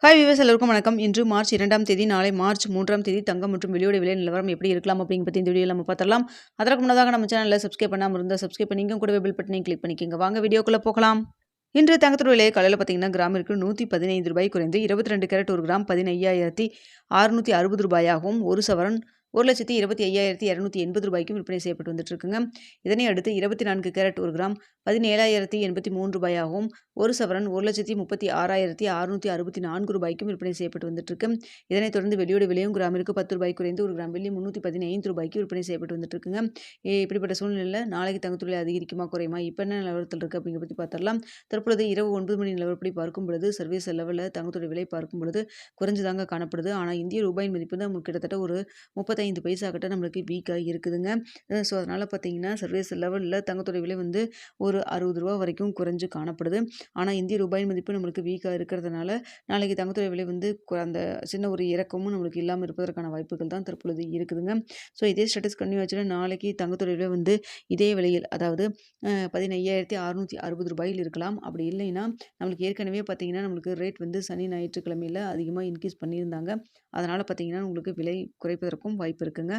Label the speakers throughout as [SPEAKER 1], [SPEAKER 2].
[SPEAKER 1] Hi viewers எல்லோருக்கும் வணக்கம். இன்று மார்ச் 2ஆம் தேதி, நாளை மார்ச் 3ஆம் தேதி தங்கம் மற்றும் வெள்ளியோட விலை நிலவரம் எப்படி இருக்கலாம் அப்படிங்க பத்தி இந்த வீடியோல நம்ம பார்த்துடலாம். அதற்கு முன்னதாக நம்ம சேனல்ல சப்ஸ்கிரைப் பண்ணாம இருந்தா சப்ஸ்கிரைப் பண்ணிங்க, கூடவே பெல் பட்டனையும் கிளிக் பண்ணிக்கோங்க. வாங்க வீடியோக்குள்ள போகலாம். இன்று தங்கத்தோட விலை காலையில் பார்த்தீங்கன்னா கிராமிற்கு ரூ. 115 குறைந்து 22 கேரட் ஒரு கிராம் 15,660 ரூபாயாகவும், ஒரு சவரன் 1,25,280 ரூபாய்க்கும் விற்பனை செய்யப்பட்டு வந்துட்டு இருக்குங்க. இதனை அடுத்து 24 கேரட் ஒரு கிராம் 17,083 ரூபாயாகவும், ஒரு சவரன் 1,36,664 ரூபாய்க்கும் விற்பனை செய்யப்பட்டு வந்துட்டு இருக்கு. இதனைத் தொடர்ந்து வெள்ளியோட விலையும் கிராமிற்கு 10 ரூபாய் குறைந்து ஒரு கிராம் வெள்ளி 315 ரூபாய்க்கு விற்பனை செய்யப்பட்டு வந்துட்டு இருக்குங்க. இப்படிப்பட்ட சூழ்நிலையில் நாளைக்கு தங்கத்துறை அதிகரிக்குமா குறையுமா, இப்போ என்ன நிலவரத்தில் இருக்குது அப்படிங்கிற பற்றி பார்த்துடலாம். தற்பொழுது இரவு 9 மணி நிலவரப்படி பார்க்கும் பொழுது சர்வீஸ் லெவலில் தங்கத்துறை விலை பார்க்கும் பொழுது குறைஞ்சுதாங்க காணப்படுது. ஆனால் இந்திய ரூபாயின் மதிப்பு தான் கிட்டத்தட்ட ஒரு 35 பைசா கிட்ட நம்மளுக்கு வீக்காக இருக்குதுங்க. ஸோ அதனால் பார்த்தீங்கன்னா சர்வீஸ் லெவலில் தங்கத்தோட விலை ஒரு 60 ரூபா வரைக்கும் குறைஞ்சு காணப்படுது. ஆனால் இந்திய ரூபாயின் மதிப்பு நம்மளுக்கு வீக்காக இருக்கிறதுனால நாளைக்கு தங்கத்தோட விலை அந்த சின்ன ஒரு இறக்கமும் நம்மளுக்கு இல்லாமல் இருப்பதற்கான வாய்ப்புகள் தான் தற்பொழுது இருக்குதுங்க. ஸோ இதே ஸ்டேட்டஸ் கன்டினியூ ஆச்சுன்னா நாளைக்கு தங்கத்தோட விலை இதே விலையில், அதாவது 15,660 ரூபாயில் இருக்கலாம். அப்படி இல்லைன்னா நம்மளுக்கு ஏற்கனவே பார்த்தீங்கன்னா நம்மளுக்கு ரேட் சனி ஞாயிற்றுக்கிழமையில் அதிகமாக இன்க்ரீஸ் பண்ணியிருந்தாங்க. அதனால் பார்த்தீங்கன்னா உங்களுக்கு விலை குறைப்பதற்கும் வாய்ப்பு இருக்குங்க.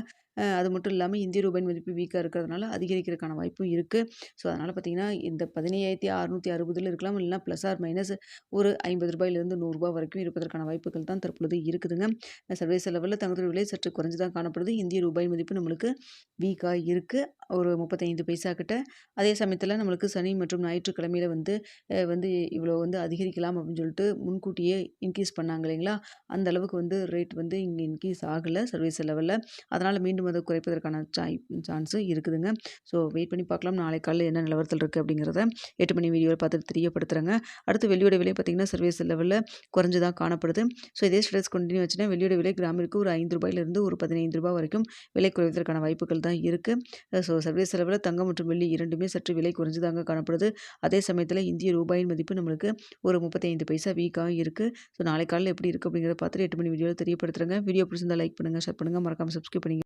[SPEAKER 1] அது மட்டும் இல்லாமல் இந்திய ரூபாயின் மதிப்பு வீக்காக இருக்கிறதுனால அதிகரிக்கிறதுக்கான வாய்ப்பும் இருக்குது. ஸோ அதனால் பார்த்தீங்கன்னா இந்த 15,660 இருக்கலாம், இல்லைனா ப்ளஸ் ஆர் மைனஸ் ஒரு ரூ. 50 100 வரைக்கும் இருப்பதற்கான வாய்ப்புகள் தான் தற்பொழுது இருக்குதுங்க. சர்வதேச லெவலில் தங்கத்தோட விலை சற்று குறைஞ்சு தான் காணப்படுது. இந்திய ரூபாயின் மதிப்பு நம்மளுக்கு வீக்காக இருக்குது, ஒரு 35 பைசா கிட்ட. அதே சமயத்தில் நம்மளுக்கு சனி மற்றும் ஞாயிற்றுக்கிழமையில் இவ்வளோ அதிகரிக்கலாம் அப்படின்னு சொல்லிட்டு முன்கூட்டியே இன்க்ரீஸ் பண்ணாங்க இல்லைங்களா, அந்த அளவுக்கு ரேட் இங்கே இன்க்ரீஸ் ஆகலை சர்வீஸ் லெவலில். அதனால் மீண்டும் அதை குறைப்பதற்கான சான்ஸு இருக்குதுங்க. ஸோ வெயிட் பண்ணி பார்க்கலாம் நாளை காலையில் என்ன நிலவரத்தில் இருக்குது அப்படிங்கிறத 8 மணி வீடியோவில் பார்த்துட்டு தெரியப்படுத்துகிறேங்க. அடுத்து வெள்ளியோட விலை பார்த்திங்கன்னா சர்வீஸ் லெவலில் குறைஞ்சு தான் காணப்படுது. ஸோ இதே ஸ்டேட்டஸ் கண்டினியூ ஆச்சுன்னா வெள்ளியோட விலை கிராமிற்கு ஒரு 5 ரூபாயிலிருந்து ஒரு 15 ரூபாய் வரைக்கும் விலை குறைவதற்கான வாய்ப்புகள் தான் இருக்குது. ஸோ சர்வீஸ் லெவலில் தங்கம் மற்றும் வெள்ளி இரண்டுமே சற்று விலை குறைஞ்சு தாங்க காணப்படுது. அதே சமயத்தில் இந்திய ரூபாயின் மதிப்பு நம்மளுக்கு ஒரு 35 பைசா வீக்காக இருக்குது. ஸோ நாளை காலையில் எப்படி இருக்குது அப்படிங்கிறத பார்த்துட்டு 8 மணி வீடியோவில் தெரியப்படுத்துகிறேங்க. வீடியோ பிடிச்சிருந்தா லைக் பண்ணுங்கள், ஷேர் பண்ணுங்கள், மறக்காமல் சப்ஸ்கிரைப் பண்ணிங்க.